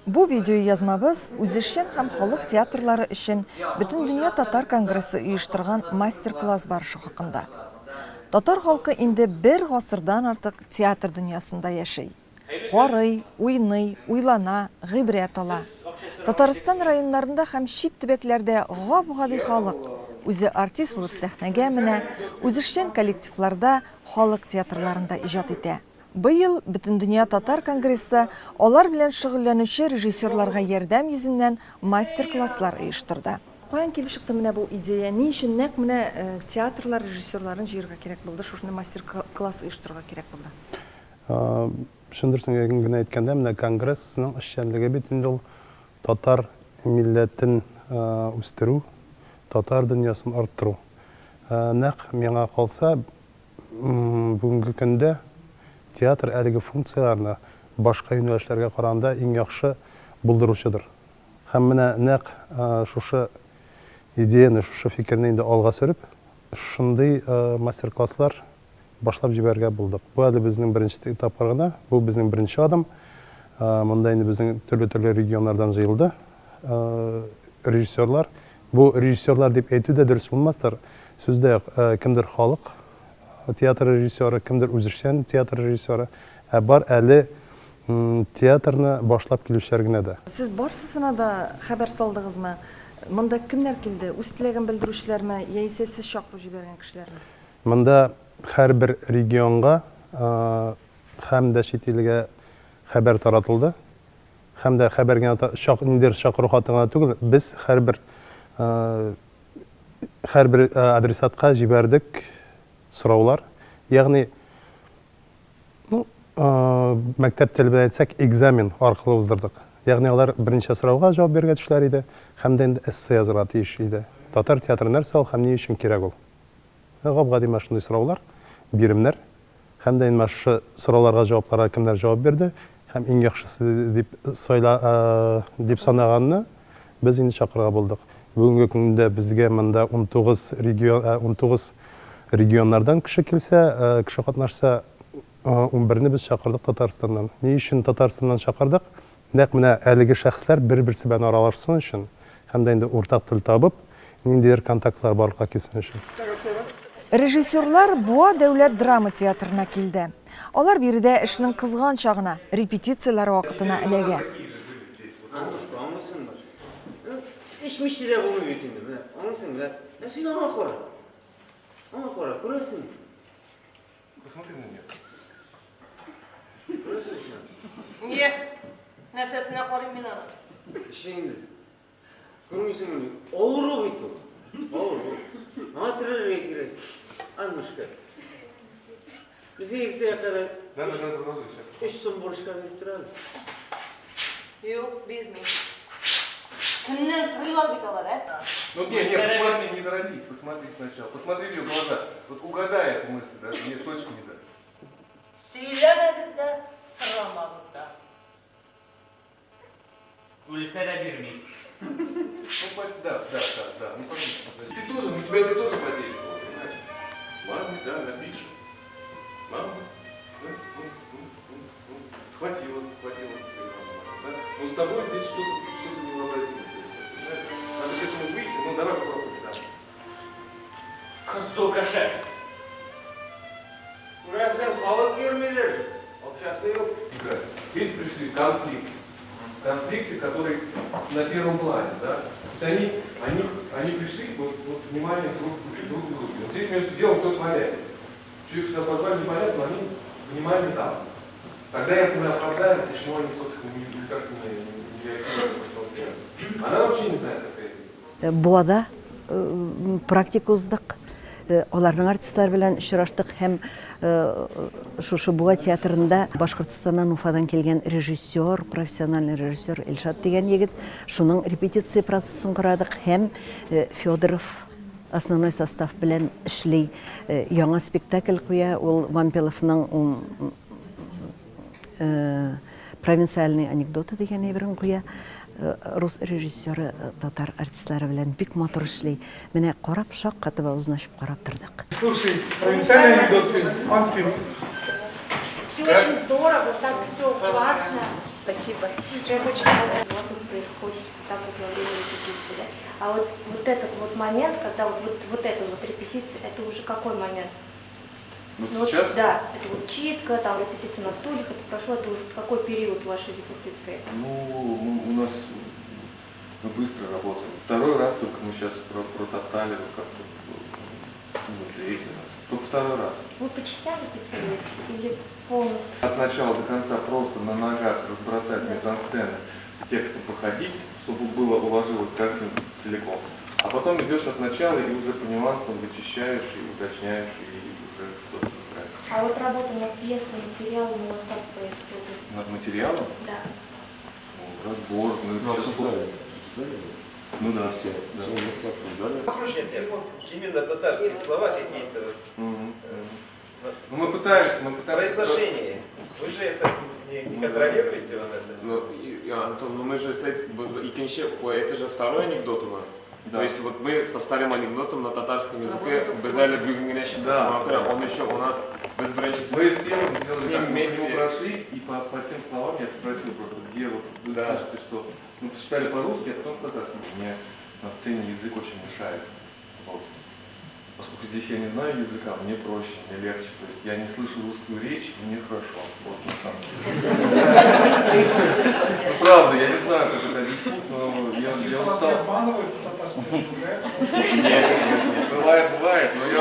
Бу видео язмабыз үзешчән һәм халык театрлары өчен Бөтен дөнья татар конгрессы оештырган мастер-класс барышы хакында. Татар халкы инде бер гасырдан артык театр дөньясында яши. Карый, уйный, уйлана, гыйбрәт ала. Татарстан районнарында һәм чит төбәкләрдә гап-гади халык үзе артист булып сәхнәгә менә, үзешчән коллективларда, халык театрларында иҗат итә. Быел Бөтен дөнья татар конгрессы алар белән шөгыльләнүче режиссерларга ярдәм йөзеннән мастер-класслар оештырды. Каян килеп чыкты менә бу идея? Ни өчен нәкъ менә театрлар режиссерларын җыярга кирәк булды, шуны мастер-класс оештырырга кирәк булды? Шундырсың генә әйткәндә, менә конгрессның эшчәнлеге бит инде ул татар милләтен үстерү, татар дөньясын арттыру. Нәкъ миңа калса, бүгенге көндә театр әлеге функцияларны башка юнәлешләргә караганда иң яхшы булдыручыдыр. Һәм менә нәкъ шушы идеяны, шушы фикерне инде алга сөреп, шундый мастер-класслар башлап җибәргә булдык. Бу әле безнең беренче этапка гына, бу безнең беренче адым. Монда инде безнең төрле регионнардан җыелды режиссерлар. Бу режиссерлар дип әйтү дә дөрес булмастыр. Сүздә кемдер халык театр режиссеры, кемдер үзешчән театр режиссеры, бар әле театрны башлап килүчеләр генә дә. Сез барсысына да хәбәр салдыгызмы? Монда кемнәр килде? Үз теләген белдерүчеләрме, яисә сез чакырып җибәргән кешеләрме? Монда һәрбер регионга һәм дә чит илгә хәбәр таратылды. Һәм дә хәбәр генә чакыру хатына түгел, без һәрбер адресатка җибәрдек сораулар. Ягъни, мәктәп теле белән әйтсәк, экзамен аркылы уздырдык. Ягъни алар беренче сорауга җавап бирергә тиешләр иде, һәм дә инде эссе язарга тиеш иде. Татар театры нәрсә ул һәм ни өчен кирәк ул? Гап-гади шундый сораулар, биремнәр, һәм дә инде шу сорауларга җавапларга кемнәр җавап бирде, һәм иң яхшысы дип санаганны без инде чакырга булдык. Бүгенге көндә безгә монда 19 регионнардан кеше килсә, кеше катнашса, 11-не без чакырдык Татарстаннан. Ни өчен Татарстаннан чакырдык? Нәкъ менә әлеге шәхесләр бер-берсе белән аралашсын өчен, һәм дә инде уртак тел табып, ниндидер контактлар барлыкка килсен өчен. Режиссерлар Буа дәүләт драма театрына килде. Алар биредә эшнең кызган чагына, репетицияләр вакытына эләгә. Посмотри на нее. Niye? Nərsəsinə xarım min ana. Şimdi, görmüyorsun mu? Oğru bitti. Oğru. Hatırlar bekliyor. Anlaşka. Bizi ilk kadar Надо продолжить сейчас. 3 son borçka verip duralım. Yok, bilmeyim. Kimden sırıyorlar bit olar, he? Ну не, посмотри, не торопись, посмотри сначала. Посмотри в ее глаза. Вот угадай эту мысль, да? Мне точно не да. Söylemeniz de, sıramamız da. Ölse de bilmeyeyim. Ну, да. Ну, конечно. Ты тоже, на тебя это тоже подействовало, понимаешь? Маме, да, напишем. Мама, да? Хватило тебе, да? Но с тобой здесь что-то невообразимое происходит, понимаешь? Надо к этому выйти, ну давай попробуем, да. Kızıl kaşık. Burası balık görmeler. Akşası yok. Здесь пришли конфликт. Конфликты, которые на первом плане, да? То есть они пришли, вот внимание друг к другу. Вот здесь между делом кто-то валяется. Человек сюда позвали, непонятно, они внимание там. Тогда я это оправдаю, почему они, собственно, никак не реагируют на что он связан. Она вообще не знает, как это. Буада практика уздык. Аларның артистлар белән очраштык һәм шушы Буа театрында Башкортстаннан, Уфадан килгән режиссер, профессиональный режиссер Илшат дигән егет, шуның репетиция процессын карадык һәм Федоров основной состав белән эшли. Яңа спектакль куя, ул Вампиловның провинциальный анекдоты дигән әйберен куя. Рус режиссеры татар артистлары белән бик матур эшли. Менә карап шаккатып узнашып карап тордык. Слушай, провинциальный анекдот, Вампилов. Все очень здорово, так все классно. Спасибо. Я очень рада вас хоть так вот во время репетиции, да? А вот этот вот момент, когда вот эта вот репетиция, это уже какой момент? Вот Ну, сейчас да, это вот читка, там репетиция на стульях, это прошло, это уже какой период вашей репетиции? у нас мы быстро работаем. Второй раз только мы сейчас протоптали вот как-то, третий раз. Только второй раз. Вы по частям репетируете или полностью? От начала до конца просто на ногах разбросать мизансцены, с текстом походить, чтобы было уложилось картинка целиком. А потом идешь от начала и уже по нюансам вычищаешь и уточняешь и уже что-то настраиваешь. А вот работа над пьесой, материалом у вас как происходит? Над материалом? Да. Разбор, ну да, все. Да. Именно татарские слова какие-то. Ну, мы пытаемся. Произношение. Вы же это не контролируете вот это? Антон, ну мы же это же второй анекдот у нас. Да. То есть вот мы со вторым анекдотом на татарском языке безали бюгенещик, он еще у нас без бренчик. Мы с первым сделали, с ним вместе. Мы прошлись, и по тем словам я попросил просто, где вот вы скажете, что мы прочитали по-русски, а потом по-татарски. Мне на сцене язык очень мешает. Вот. Поскольку здесь я не знаю языка, мне проще, мне легче. То есть я не слышу русскую речь, мне хорошо. Вот на самом деле. Ну правда, я не знаю, как это объяснить, но я устал. Бывает, но я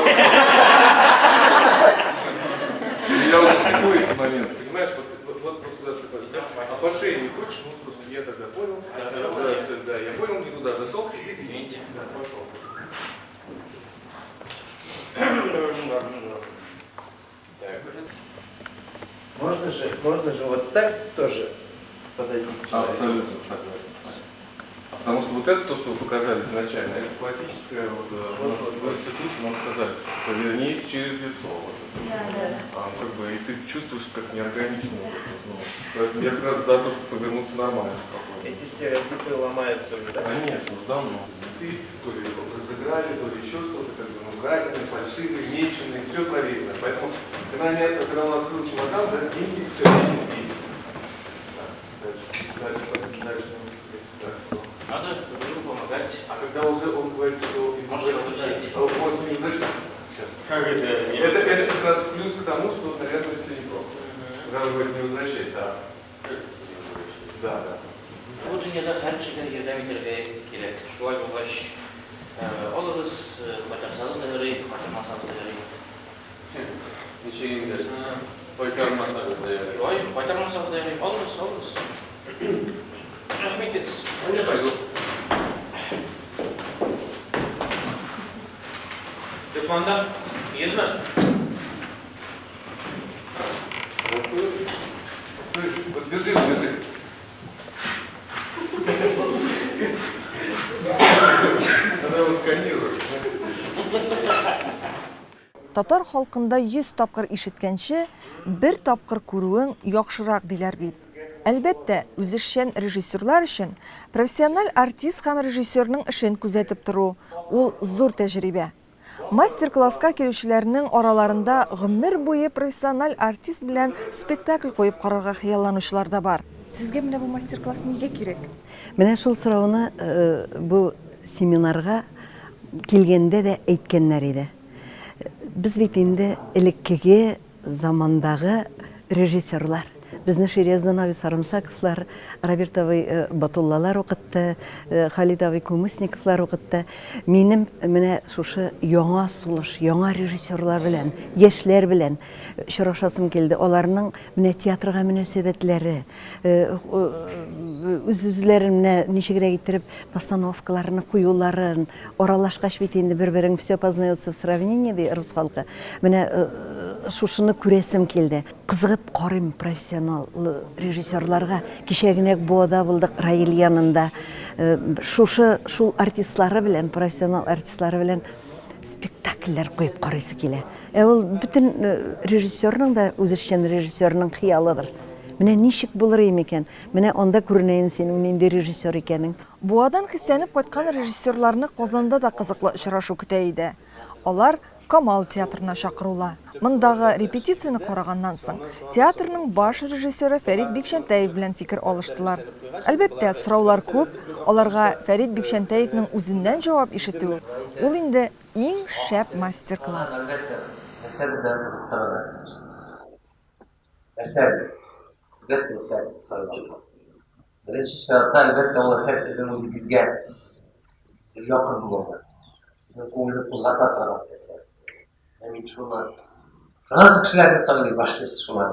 уже секу эти моменты. Понимаешь, вот а по шее не хочешь, ну слушай, я тогда понял. Да, я понял, не туда зашел, извините. Да, пошел. Можно же вот так тоже подойти к человеку? Абсолютно согласен с вами. Потому что вот это то, что вы показали изначально, это классическое, вот, у нас в институте нам сказали, повернись через лицо. Вот это. Как бы, и ты чувствуешь, как неорганично. Ну, поэтому я как раз за то, чтобы повернуться нормально, спокойно. Эти стереотипы ломаются уже, да? Конечно, уже давно. Ты то ли его разыграли, то ли еще что-то, как бы, ну, краденый, фальшивый, меченый, все проверено. Поэтому, когда он открыл чемодан, да, деньги все деньги здесь. Дальше. Надо другу помогать. А когда уже он говорит, что Может разрешить. может не разрешить. Сейчас. Как это? Это как раз плюс к тому, что, наверное, все непросто. Когда он говорит не возвращать, да. Да. Bu dünyada her şeyden yerden bitirmeye gerek. Şu ay baş oluruz, bakarsanız da öyle, bakarmazsanız da öyle. Ничего не Baykarmazsanız da yani. Şu ay bakarmazsanız da öyle. Oluruz. Rahmet ediniz. Dükmanda 100 mi? Держи. Она его сканирует. Татар халкында 100 тапкыр ишеткәнче, бер тапкыр күрүең яхшырак диләр бит. Әлбәттә, үзешчән режиссерлар өчен профессиональ артист һәм режиссерның эшен күзәтеп тору ул зур тәҗрибә. Мастер-класска килүчеләрнең араларында гомер буе профессиональ артист белән спектакль куеп карарга хыялланучылар да бар. Сезгә менә бу мастер-класс нигә кирәк? Менә шул сорауны бу семинарга килгәндә дә әйткәннәр иде. Без бит инде элеккеге замандагы режиссерлар. Безне Ширияздан Аби Сарымсаковлар, Роберт Аби Батуллалар укытты, Халид Аби Кумысниковлар укытты. Минем менә шушы яңа сулыш, яңа режиссерлар белән, яшьләр белән очрашасым килде. Аларның менә театрга мөнәсәбәтләре, үз-үзләрен менә ничегрәк иттереп постановкаларны куюларын, аралашкач бит инде бер-берең все познается в сравнении ди рус халкы. Менә шушыны күрәсем килде. Кызыгып карыйм профессионал режиссерларга. Кичәгенәк буада булдык Раил янында. Шул артистлары белән, профессионал артистлары белән спектакльләр куеп карыйсы килә. Ул бүтән режиссерның да үзешчән режиссерның хыялыдыр. Менә ничек булыр икән? Менә анда күренәйин синең нинди режиссер икәнең. Буадан хиссәнеп кайткан режиссерларны Казанда да кызыклы очрашу көтә иде. Алар Камал театрына шақырула. Мындағы репетицияны қараганнан соң театрның баш режиссері Фәрит Бикшәнтәев белән фикер алыштылар. Әлбәттә, сораулар күп, аларга Фәрит Бикшәнтәевнең үзеннән җавап ишетү ул инде иң шәп мастер-класс. Birinchi sharoitda albatta u asar sizning o'zingizga yoqin bo'ladi. Sizni ko'ngilni qo'zg'atadi asar. Men shuni fransuz kishilarni songa boshlash shunday.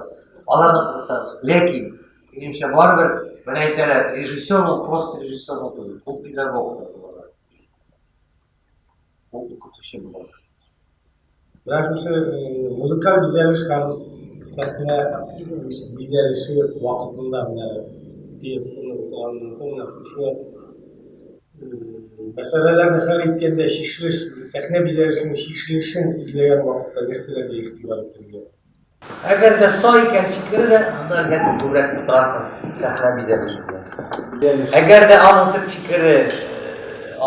Ularni qiziqtiradi. Lekin menimcha baribir mana aytadilar, rejissyor u просто rejissyor bo'ladi. U pedagog bo'ladi. U o'qituvchi bo'ladi. Biroq o'sha muzikal bezalish ham sahna bezalishi vaqtida piyesani o'qigandan so'ng shu masalalarni hal etganda shishirish, sahna bezalishini shishirishni izlagan vaqtda narsalarga e'tibor bergan. Agarda soy ekan fikrida, unda albatta to'g'ri o'tirasan sahna bezalishi. Agarda anotib fikri,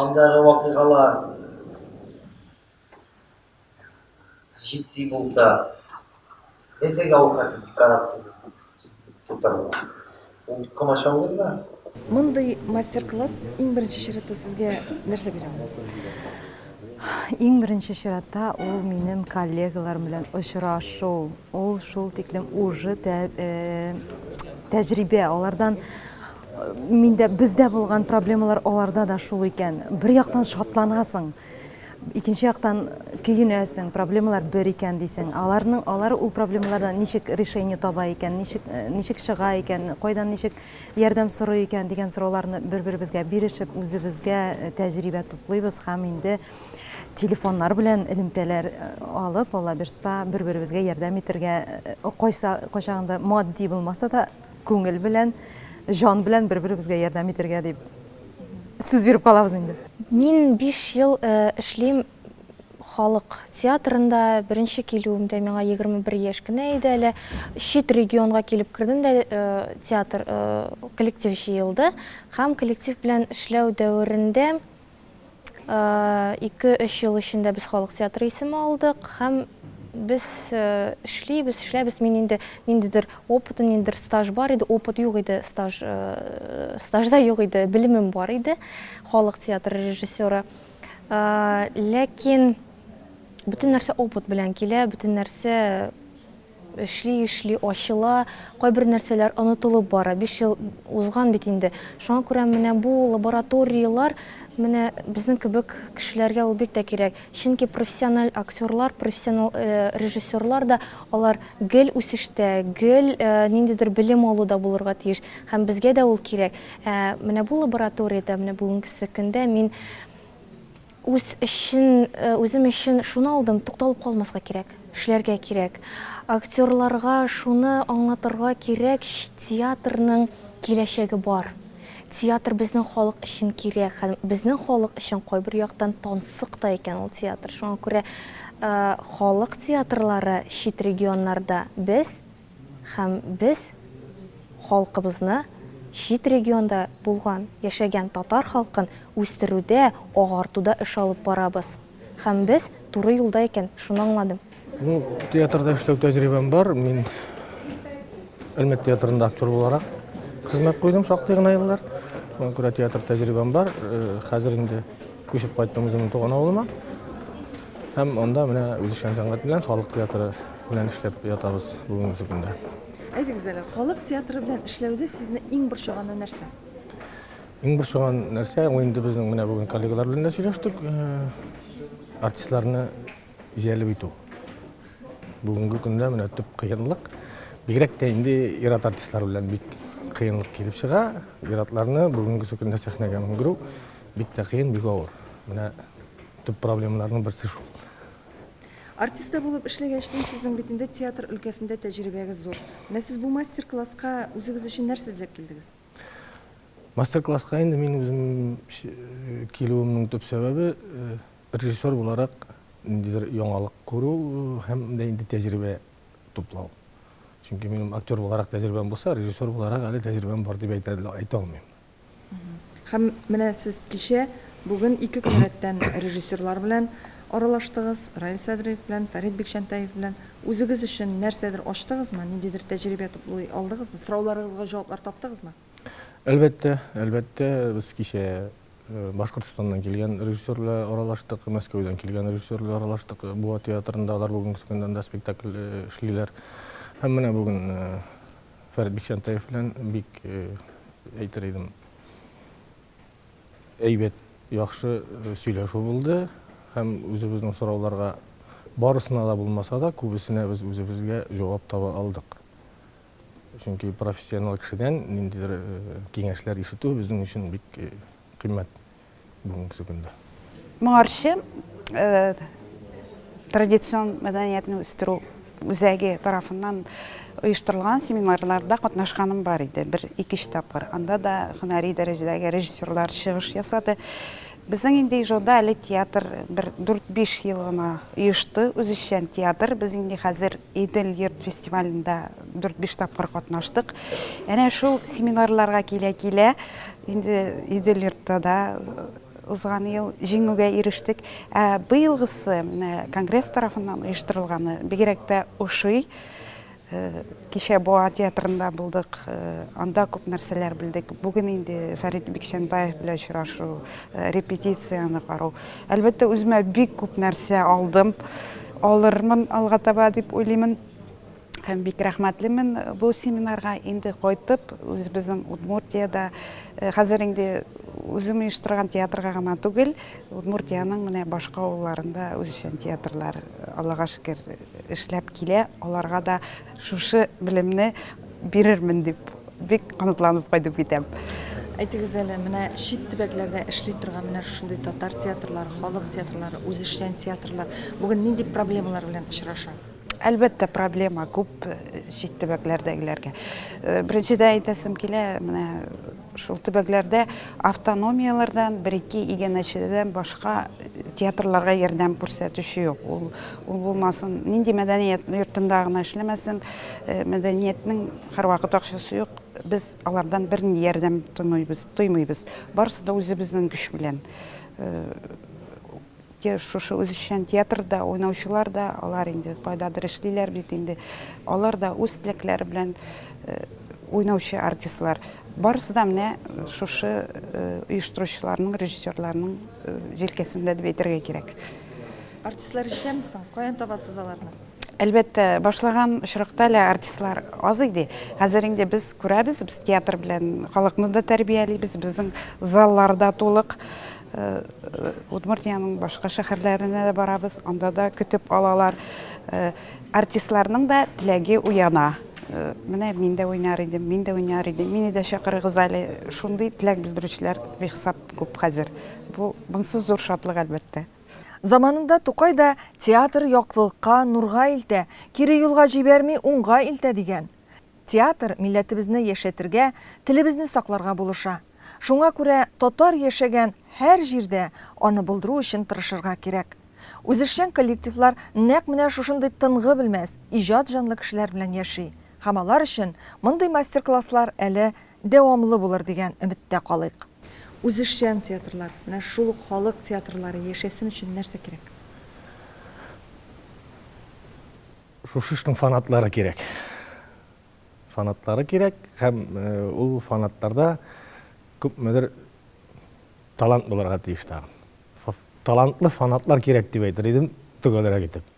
andagi voqealar jiddiy bo'lsa, esaga olib dekoratsiya to'taradi. Мындай мастер-класс иң беренче чиратта сезгә нәрсә бирә? Иң беренче чиратта ул минем коллегаларым белән очрашу. Ул шул тиклем уже тәҗрибә. Алардан миндә бездә булган проблемалар аларда да шул икән. Бер яктан шатланасың. Икенче яктан көенәсең, проблемалар бер икән дисең. Алар ул проблемалардан ничек решение таба икән, ничек чыга икән, кайдан ничек ярдәм сорый икән дигән сорауларны бер-беребезгә бирешеп, үзебезгә тәҗрибә туплыйбыз һәм инде телефоннар белән элемтәләр алып, ала берса бер-беребезгә ярдәм итәргә, кайчагында матди булмаса да күңел белән, җан белән бер-беребезгә ярдәм итәргә дип сүз биреп калабыз инде. Мин 5 ел эшлим халык театрында. Беренче килүемдә миңа 21 яшь кенә иде әле. Чит регионга килеп кердем дә театр коллектив җыелды. Һәм коллектив белән эшләү дәверендә 2-3 ел эчендә без халык театры исеме алдык һәм biz эшләбез. Мин инде ниндидер опытым, ниндидер стаж бар иде, опыт юк иде, стажда юк иде, белемем бар иде, халык театры режиссеры. Ләкин бөтен нәрсә опыт белән килә, бөтен нәрсә эшли, ачыла, кайбер нәрсәләр онытылып бара. 5 ел узган бит инде. Шуңа күрә менә бу лабораториялар менә безнең кебек кешеләргә ул бик тә кирәк. Чөнки профессиональ актерлар, профессиональ режиссерлар да алар гел үсештә, гел ниндидер белем алуда булырга тиеш. Һәм безгә дә ул кирәк. Менә бу лабораториядә, менә бүгенге көндә мин үзем өчен шуны алдым, тукталып калмаска кирәк, эшләргә кирәк. Актерларга шуны аңлатырга кирәк, театрның киләчәге бар. Театр безнең халык өчен кирәк, һәм безнең халык өчен кайбер яктан тансык та икән ул театр. Шуңа күрә халык театрлары чит регионнарда без халкыбызны чит регионда булган, яшәгән татар халкын үстерүдә, агартуда эш алып барабыз. Һәм без туры юлда икән, шуны аңладым. Театрда эшләү тәҗрибәм бар. Мин Әлмәт театрында актер буларак хезмәт куйдым шактый гына еллар. Шуңа күрә театр тәҗрибәм бар. Хәзер инде күчеп кайттым үземнең туган авылыма. Һәм анда менә үзешчән сәнгать белән халык театры белән эшләп ятабыз бүгенге көндә. Әйтегез әле, халык театры белән эшләүдә сезне иң борчыганы нәрсә? Иң борчыган нәрсә, инде безнең менә бүген коллегалар белән дә сөйләштек, артистларны җәлеп итү. Бүгенге көндә менә төп кыенлык, бигрәк тә инде ир-ат артистлар белән бик кыенлык килеп чыга. Ир-атларны бүгенге көндә сәхнәгә менгерү бик тә кыен, бик авыр. Менә төп проблемаларның берсе шул. Артистта булып эшләгәчтән сезнең бит инде театр өлкәсендә тәҗрибәгез зур. Менә сез бу мастер-класска үзегез өчен нәрсә эзләп килдегез? Мастер-класска инде мин үзем килүемнең төп сәбәбе режиссер буларак ниндидер яңалык күрү һәм дә инде тәҗрибә туплау. Чөнки минем актер буларак тәҗрибәм булса, режиссер буларак әле тәҗрибәм бар дип әйтә алмыйм. Һәм менә сез кичә бүген 2 көн рәттән режиссерлар белән аралаштыгыз, Раил Садриев белән, Фәрит Бикшәнтаев белән. Үзегез өчен нәрсәдер ачтыгызмы? Ниндидер тәҗрибә туплый алдыгызмы? Сорауларыгызга җаваплар таптыгызмы? Әлбәттә, без кичә Башкортстаннан килгән режиссерлар аралаштык, Мәскәүдән килгән режиссерлар аралаштык. Буа театрында алар бүгенге көндә дә спектакль эшлиләр. Һәм менә бүген Фәрит Бикшәнтаев белән бик әйтер идем, әйбәт, яхшы сөйләшү булды. Һәм үзебезнең сорауларга барысына да булмаса да, күбесенә без үзебезгә җавап таба алдык. Чөнки профессионал кешедән ниндидер киңәшләр ишетү безнең өчен бик кыйммәт бүгенге көндә. Моңарчы традицион мәдәниятне үстерү үзәге тарафыннан оештырылган семинарларда катнашканым бар иде. 1-2 тапкыр. Анда да һөнәри дәрәҗәдәге режиссерлар чыгыш ясады. Безнең инде ижада әле театр 4-5 ел гына оешты, үзешчән театр. Без инде хәзер Идел йорт фестивалендә 4-5 тапкыр катнаштык. Әнә шул семинарларга килә-килә инде Идел йортта да узган ел җиңүгә ирештек. Быелгысы конгресс тарафыннан оештырылганы бигрәк тә ошый. Кичә Буа театрында булдык, анда күп нәрсәләр белдек. Бүген инде Фәрит Бикшәнтаев белән очрашу, репетицияны карау. Әлбәттә, үземә бик күп нәрсә алдым. Алырмын алга таба дип уйлыймын. Һәм бик рәхмәтлемен бу семинарга инде кайтып, үзебезнең Удмуртиядә хәзер инде үзем оештырган театрга гына түгел, Удмуртияның менә башка авылларында үзешчән театрлар Аллага шөкер эшләп килә. Аларга да шушы белемне бирермен дип бик канатланып кайтып китәм. Әйтегез әле, менә чит төбәкләрдә эшли торган менә шундый татар театрлары, халык театрлары, үзешчән театрлар бүген нинди проблемалар белән очраша? Әлбәттә, проблема күп чит төбәкләрдәгеләргә. Беренчедән әйтәсем килә, менә шул төбәкләрдә автономиялардан, 1-2 игенәчедән башка театрларга ярдәм күрсәтүче юк. Ул булмасын, нинди мәдәният йортында гына эшләмәсен, мәдәниятның һәрвакыт акчасы юк. Без алардан бернинди ярдәм тоймыйбыз. Барысы да үзебезнең көч белән. Шушы үзешчән театрда уйнаучылар да, алар инде кайдадыр эшлиләр бит инде. Алар да үз телекләре белән уйнаучы артистлар. Барысы да менә шушы оештыручыларның, режиссерларның җилкәсендә дип әйтергә кирәк. Артистлар җитәме соң? Каян табасыз аларны? Әлбәттә, башлаган очракта әле артистлар аз иде. Хәзер инде без күрәбез, без театр белән халыкны да тәрбиялибез, безнең залларда тулык. Удмуртияның башка шәһәрләренә дә барабыз, анда да көтеп алалар. Артистларның да теләге уяна. Менә мин дә уйнар идем, мине дә чакырыгыз әле. Шундый теләк белдерүчеләр бихисап күп хәзер. Бунсы зур шатлык әлбәттә. Заманында Тукай да театр яктылыкка, нурга илтә, кире юлга җибәрми, уңга илтә дигән. Театр милләтебезне яшәтергә, телебезне сакларга булыша. Шуңа күрә татар яшәгән һәр җирдә аны булдыру өчен тырышырга кирәк. Үзешчән коллективлар нәкъ менә шушындый тынгы белмәс, иҗат җанлы кешеләр белән яши. Һәм алар өчен мондый мастер-класслар әле дәвамлы булыр дигән өметтә калыйк. Үзешчән театрлар, менә шул халык театрлары яшәсен өчен нәрсә кирәк? Шушышның фанатлары кирәк. Фанатлары кирәк, һәм ул фанатларда күпмедер талант булырга тиеш тагын. Талантлы фанатлар кирәк дип әйтер идем, төгәлрәк итеп.